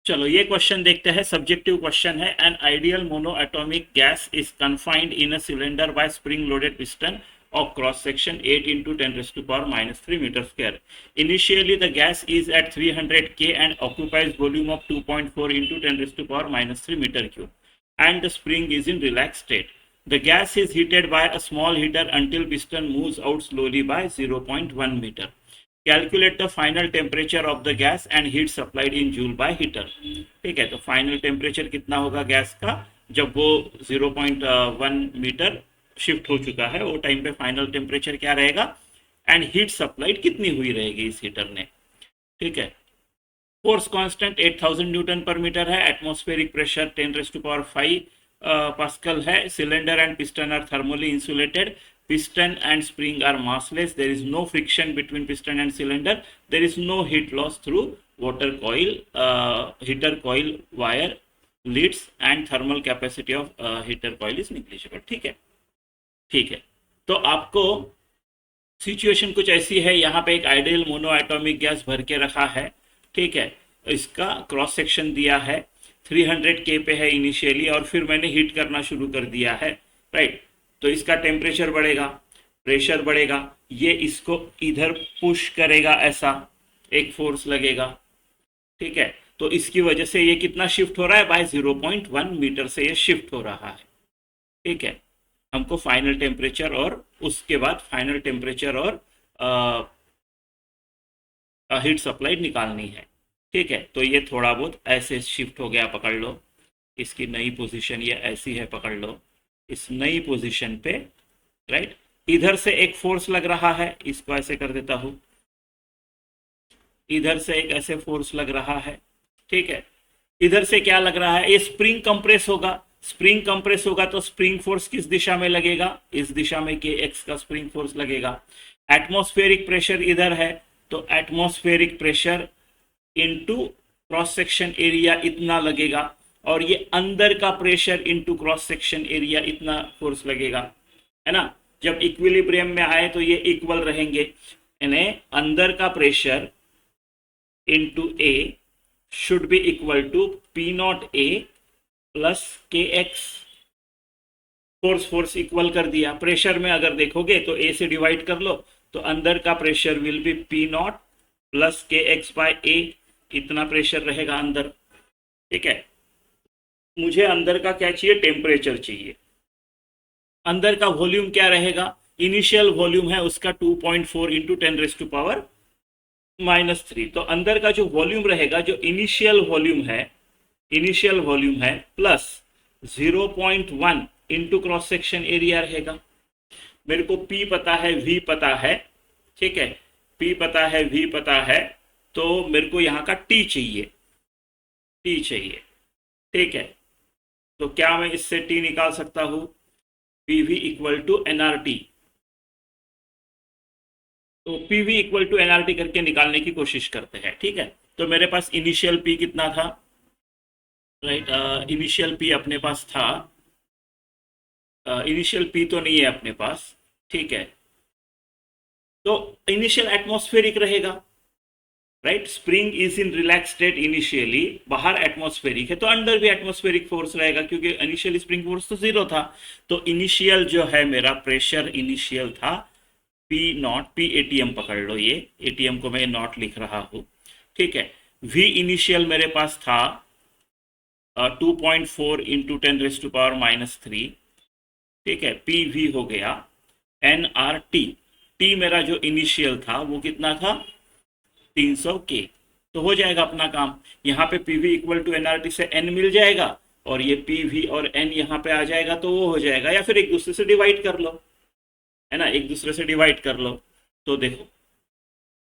चलो ये क्वेश्चन देखते हैं, सब्जेक्टिव क्वेश्चन है। An ideal monoatomic gas is confined in a cylinder bye spring loaded piston of cross section 8 into 10 raised to power minus 3 meter square. Initially the gas is at 300 K and occupies volume of 2.4 into 10 raised to power minus 3 meter cube and the spring is in relaxed state. The gas is heated by a small heater until piston moves out slowly by 0.1 meter. Calculate the final temperature of the gas and heat supplied in joule by heater. ठीक है, तो final temperature कितना होगा gas का जब वो 0.1 metre shift हो चुका है, वो टाइम पे फाइनल टेम्परेचर क्या रहेगा, एंड हीट सप्लाइड कितनी हुई रहेगी इस हीटर ने। ठीक है, फोर्स कांस्टेंट 8000 न्यूटन पर मीटर है, एटमॉस्फेरिक प्रेशर 10⁵ पास्कल है, cylinder and piston are thermally insulated, piston and spring are massless, there is no friction between piston and cylinder, there is no heat loss through water coil, heater coil wire leads and thermal capacity of heater coil is negligible। ठीक है, ठीक है, तो आपको situation कुछ ऐसी है, यहाँ पे एक आइडियल मोनो एटॉमिक गैस भर के रखा है। ठीक है, इसका क्रॉस सेक्शन दिया है, 300 के पे है इनिशियली और फिर मैंने हीट करना शुरू कर दिया है। राइट, तो इसका टेम्परेचर बढ़ेगा, प्रेशर बढ़ेगा, ये इसको इधर पुश करेगा, ऐसा एक फोर्स लगेगा। ठीक है, तो इसकी वजह से ये कितना शिफ्ट हो रहा है, बाय 0.1 मीटर से ये शिफ्ट हो रहा है। ठीक है, हमको फाइनल टेम्परेचर और उसके बाद फाइनल टेम्परेचर और हीट सप्लाई निकालनी है। ठीक है, तो ये थोड़ा बहुत ऐसे शिफ्ट हो गया, पकड़ लो इसकी नई पोजीशन, ये ऐसी है, पकड़ लो इस नई पोजीशन पे। राइट, इधर से एक फोर्स लग रहा है, इसको ऐसे कर देता हूं, इधर से एक ऐसे फोर्स लग रहा है। ठीक है, इधर से क्या लग रहा है, ये स्प्रिंग कंप्रेस होगा, स्प्रिंग कंप्रेस होगा तो स्प्रिंग फोर्स किस दिशा में लगेगा, इस दिशा में के एक्स का स्प्रिंग फोर्स लगेगा। एटमॉस्फेरिक प्रेशर इधर है तो atmospheric pressure into cross section area इतना लगेगा, और ये अंदर का pressure into cross section area इतना फोर्स लगेगा, है ना। जब इक्विलिब्रियम में आए तो ये इक्वल रहेंगे, यानी अंदर का pressure into A should be equal to P not A plus K X. Force equal कर दिया, प्रेशर में अगर देखोगे तो ए से डिवाइड कर लो, तो अंदर का pressure will be P not plus K x bye ए, इतना प्रेशर रहेगा अंदर। ठीक है, मुझे अंदर का क्या चाहिए, टेम्परेचर चाहिए। अंदर का वॉल्यूम क्या रहेगा, इनिशियल वॉल्यूम है उसका 2.4 इंटू 10 रेज टू पावर -3। तो अंदर का जो वॉल्यूम रहेगा, जो इनिशियल वॉल्यूम है plus 0.1 into cross section area रहेगा। मेरे को P पता है, V पता है। ठीक है, P पता है, V पता है, तो मेरे को यहाँ का T चाहिए। ठीक है, तो क्या मैं इससे T निकाल सकता हूँ, PV इक्वल टू NRT। तो PV इक्वल टू NRT करके निकालने की कोशिश करते हैं। ठीक है, तो मेरे पास इनिशियल P कितना था, राइट, इनिशियल P अपने पास था, इनिशियल P तो नहीं है अपने पास। ठीक है, तो इनिशियल एटमॉस्फेरिक रहेगा, right, spring is in relax state initially, बाहर एटमॉस्फेरिक है तो अंदर भी एटमॉस्फेरिक फोर्स रहेगा, क्योंकि इनिशियली स्प्रिंग फोर्स तो 0 था। तो इनिशियल जो है मेरा प्रेशर इनिशियल था पी नॉट, पी एटीएम पकड़ लो, ये एटीएम को मैं नॉट लिख रहा हूँ। ठीक है, वी इनिशियल मेरे पास था 2.4 इंटू 10 रेज टू पावर -3। ठीक है, पी वी हो गया NRT। टी मेरा जो इनिशियल था वो कितना था, 300 के। तो हो जाएगा अपना काम, यहाँ पे PV इक्वल टू NRT से N मिल जाएगा, और ये PV और N यहाँ पे आ जाएगा, तो वो हो जाएगा, या फिर एक दूसरे से डिवाइड कर लो, है ना, एक दूसरे से डिवाइड कर लो। तो देखो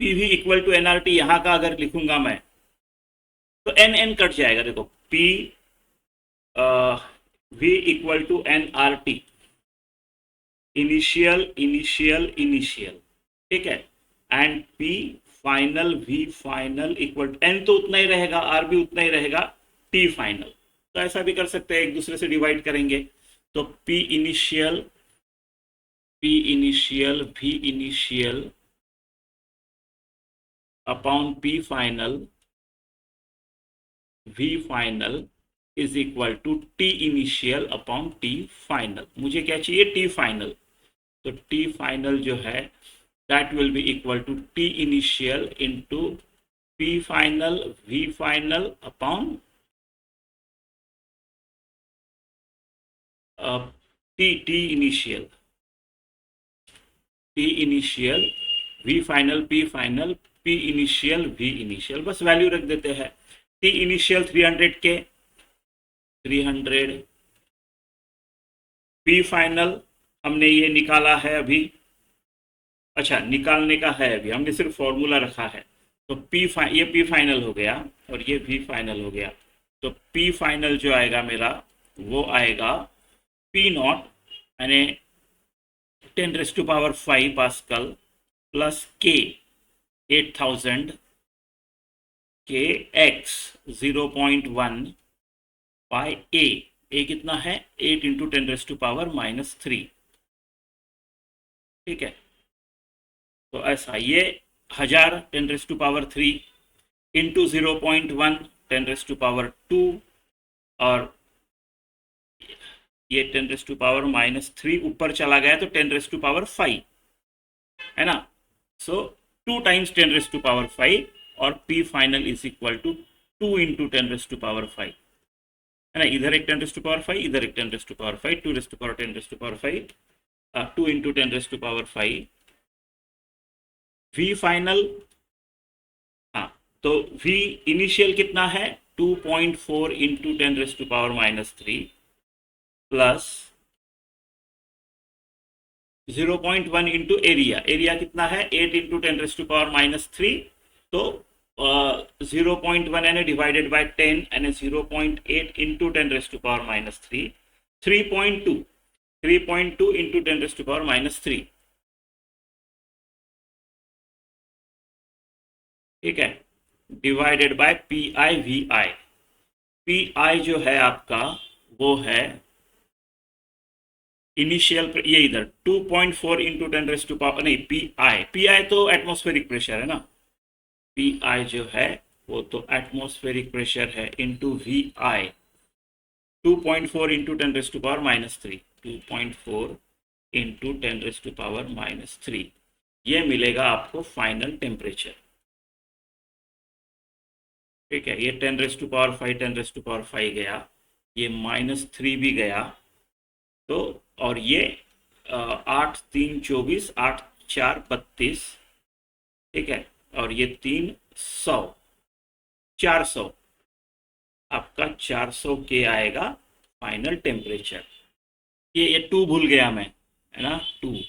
PV इक्वल टू NRT यहाँ का अगर लिखूंगा मैं तो N कट जाएगा। देखो V equal to NRT, initial. ठीक है, and P final, V final equal to N तो उतना ही रहेगा, R भी उतना ही रहेगा, T फाइनल। तो ऐसा भी कर सकते हैं, एक दूसरे से डिवाइड करेंगे तो P initial, V initial upon P final V final is equal to T initial upon T final. मुझे क्या चाहिए? T final. तो टी फाइनल जो है that will be equal to T initial into P final V final upon T initial V final P final P initial V initial, बस value रख देते हैं। टी इनिशियल 300 के 300, पी फाइनल हमने ये निकाला है अभी, अच्छा निकालने का है अभी, हमने सिर्फ फॉर्मूला रखा है। तो ये पी फाइनल हो गया और ये वी फाइनल हो गया। तो पी फाइनल जो आएगा मेरा वो आएगा पी नॉट यानी 10⁵ पास्कल प्लस के 8000 के एक्स 0.1 बाय ए कितना है? 8 इंटू 10⁻⁻3। ठीक है, तो ऐसा ये 1000 10⁻3 इंटू 0.1 10⁻2 और ये 10⁻⁻3 ऊपर चला गया तो 10⁵ है ना। सो 2 टाइम्स 10⁵ और P final is equal to 2 into 10⁵ है ना। इधर एक 10⁵, इधर एक 10⁵, 2 10⁵, 2 इंटू 10⁵। वी फाइनल, हाँ तो वी इनिशियल कितना है? 2.4 इंटू 10⁻⁻3 प्लस 0.1 इंटू एरिया कितना है? 8 इंटू 10⁻⁻3। तो 0.1 यानी डिवाइडेड बाय 10 यानी 0.8 इंटू 10⁻⁻3 3.2 इंटू 10⁻⁻3। ठीक है, divided by P I V I. P I जो है आपका वो है इनिशियल, ये इधर 2.4 इंटू 10⁻, नहीं पी आई तो एटमॉस्फेरिक प्रेशर है ना। पी आई जो है वो तो एटमॉस्फेरिक प्रेशर है into V I 2.4 into 10⁻⁻3 2.4 into 10⁻⁻3 ये मिलेगा आपको फाइनल टेम्परेचर। ठीक है, ये 10⁻5 10⁻5 गया, ये -3 भी गया, तो और ये 8 3 24 8 4 32। ठीक है, और ये 300 400 आपका 400 के आएगा फाइनल टेम्परेचर। ये 2 भूल गया मैं, है ना 2।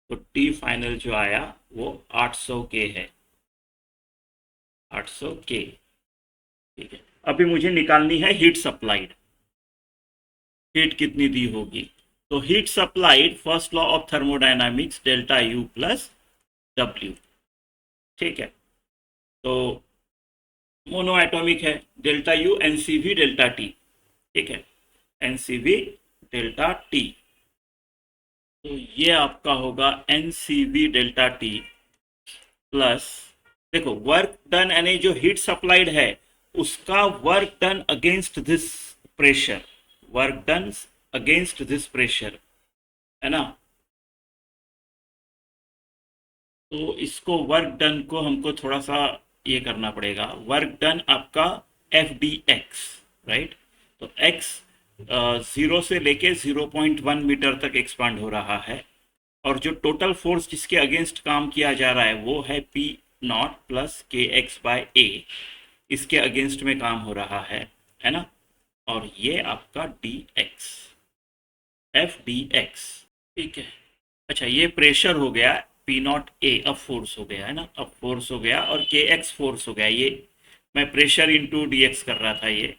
तो टी फाइनल जो आया वो 800 के है, 800 के। ठीक है, अभी मुझे निकालनी है हीट सप्लाइड। हीट कितनी दी होगी? तो heat supplied first law of thermodynamics delta U plus W. ठीक है, तो मोनो एटॉमिक है, delta U NCV delta T. ठीक है, एनसीवी डेल्टा टी, तो ये आपका होगा एनसीवी डेल्टा टी प्लस, देखो वर्क डन यानी जो हीट सप्लाइड है उसका work done against this pressure, work done against this pressure, है ना। तो इसको वर्क डन को हमको थोड़ा सा ये करना पड़ेगा। वर्क डन आपका एफ डी एक्स, राइट। तो एक्स 0 से लेके 0.1 मीटर तक एक्सपांड हो रहा है, और जो टोटल फोर्स जिसके अगेंस्ट काम किया जा रहा है वो है P not plus K x bye ए, इसके अगेंस्ट में काम हो रहा है ना। और ये आपका D x, F D x. ठीक है, अच्छा ये प्रेशर हो गया पी नॉट ए, अब फोर्स हो गया है ना, अब फोर्स हो गया, और के एक्स फोर्स हो गया। ये मैं प्रेशर इंटू डी एक्स कर रहा था, ये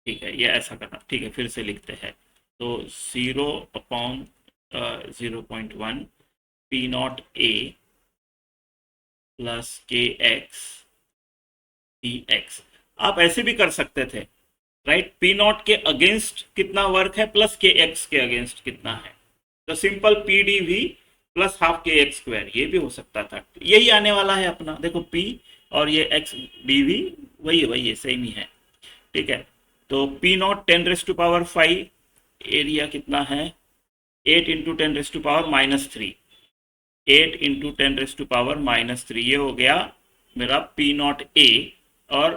ठीक है, ये ऐसा करना। ठीक है, फिर से लिखते हैं। तो 0/0.1 P not A plus K X D X. आप ऐसे भी कर सकते थे, राइट। पी नॉट के अगेंस्ट कितना वर्क है प्लस के एक्स के अगेंस्ट कितना है, तो simple P D V plus half K X square, ये भी हो सकता था। यही आने वाला है अपना, देखो पी और ये एक्स डीवी वही है सेम ही है। ठीक है, तो पी नॉट 10⁵ एरिया कितना है 8 इंटू 10⁻³ 8 इंटू 10⁻³ ये हो गया मेरा पी नॉट ए। और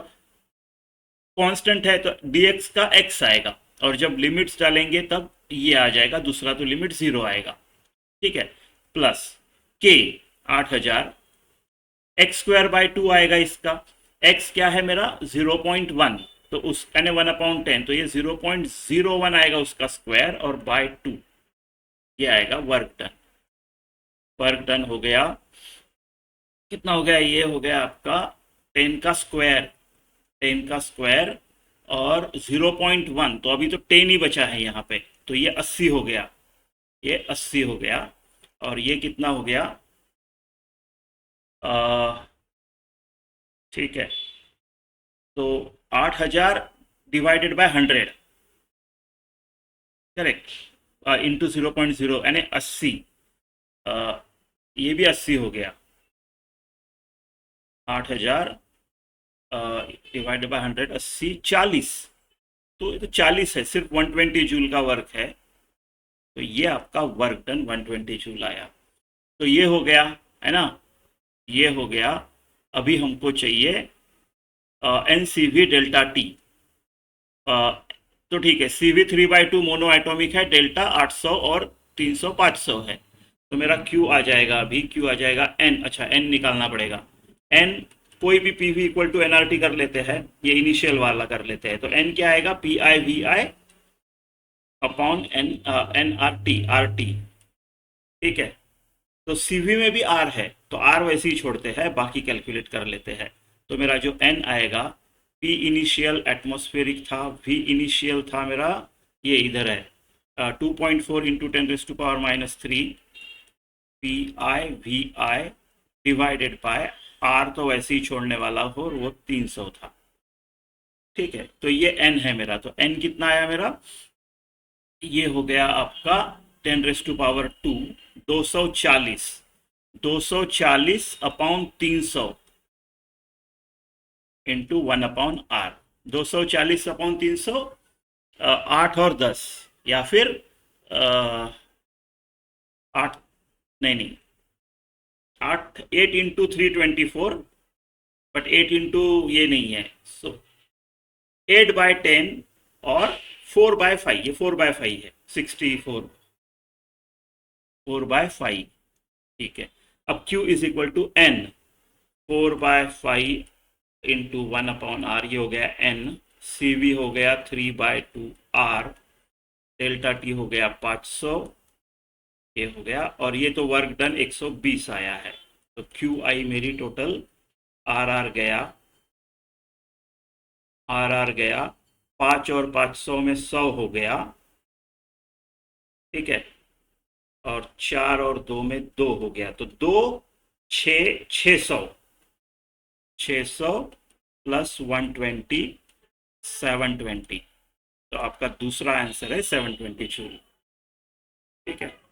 कांस्टेंट है तो dx का x आएगा, और जब लिमिट्स डालेंगे तब ये आ जाएगा, दूसरा तो लिमिट 0 आएगा। ठीक है, प्लस k 8000 x²/2 आएगा इसका। x क्या है मेरा 0.1, तो उस यानी 1/10, तो ये 0.01 आएगा उसका स्क्वायर, और बाय 2 ये आएगा वर्क डन। वर्क डन हो गया, कितना हो गया, ये हो गया आपका 10 का स्क्वायर, 10 का स्क्वायर और 0.1, तो अभी तो 10 ही बचा है यहाँ पे, तो ये 80 हो गया, ये 80 हो गया। और ये कितना हो गया, ठीक है, तो 8000 डिवाइडेड बाय 100 करेक्ट, इंटू 0.0 यानी 80, ये भी 80 हो गया। 8000 डिवाइडेड बाय 100 80 40, तो ये तो 40 है, सिर्फ 120 जूल का वर्क है, तो ये आपका वर्क डन 120 जूल आया। तो ये हो गया है ना, ये हो गया। अभी हमको चाहिए N C V delta T. तो ठीक है, सी वी 3/2 मोनो एटॉमिक है, डेल्टा 800 और 300 500 है, तो मेरा क्यू आ जाएगा, अभी क्यू आ जाएगा एन। अच्छा, एन निकालना पड़ेगा, एन कोई भी P V equal to NRT कर लेते हैं, ये इनिशियल वाला कर लेते हैं, तो एन क्या आएगा P I V I upon N R T. ठीक है, तो सीवी में भी आर है, तो आर वैसे ही छोड़ते हैं, बाकी कैलकुलेट कर लेते हैं। तो मेरा जो एन आएगा, पी इनिशियल एटमॉस्फेरिक था, वी इनिशियल था मेरा, ये इधर है 2.4 into 10⁻³ P I V I divided by R, तो वैसे ही छोड़ने वाला हो, और वो 300 था। ठीक है, तो ये एन है मेरा, तो एन कितना आया मेरा, ये हो गया आपका 10⁻², 240, 240/300 इंटू 1/r, 240/300, 8 और 10, या फिर 8, नहीं 8, 8 इंटू 324, बट 8 इंटू ये नहीं है, सो 8/10 और 4/5, ये 4/5 है, 64, 4/5। ठीक है, अब Q is equal to N, 4/5 into 1/r, ये हो गया एन, सी वी हो गया 3/2 आर, डेल्टा टी हो गया 500, ये हो गया, और ये तो वर्क डन 120 आया है, तो क्यू आई मेरी टोटल आर गया, आर गया 5 और 500 में 100 हो गया। ठीक है, और 4 और 2 में 2 हो गया, तो 2 6 600, 600 प्लस 120 720, तो आपका दूसरा आंसर है 720 जूल। ठीक है।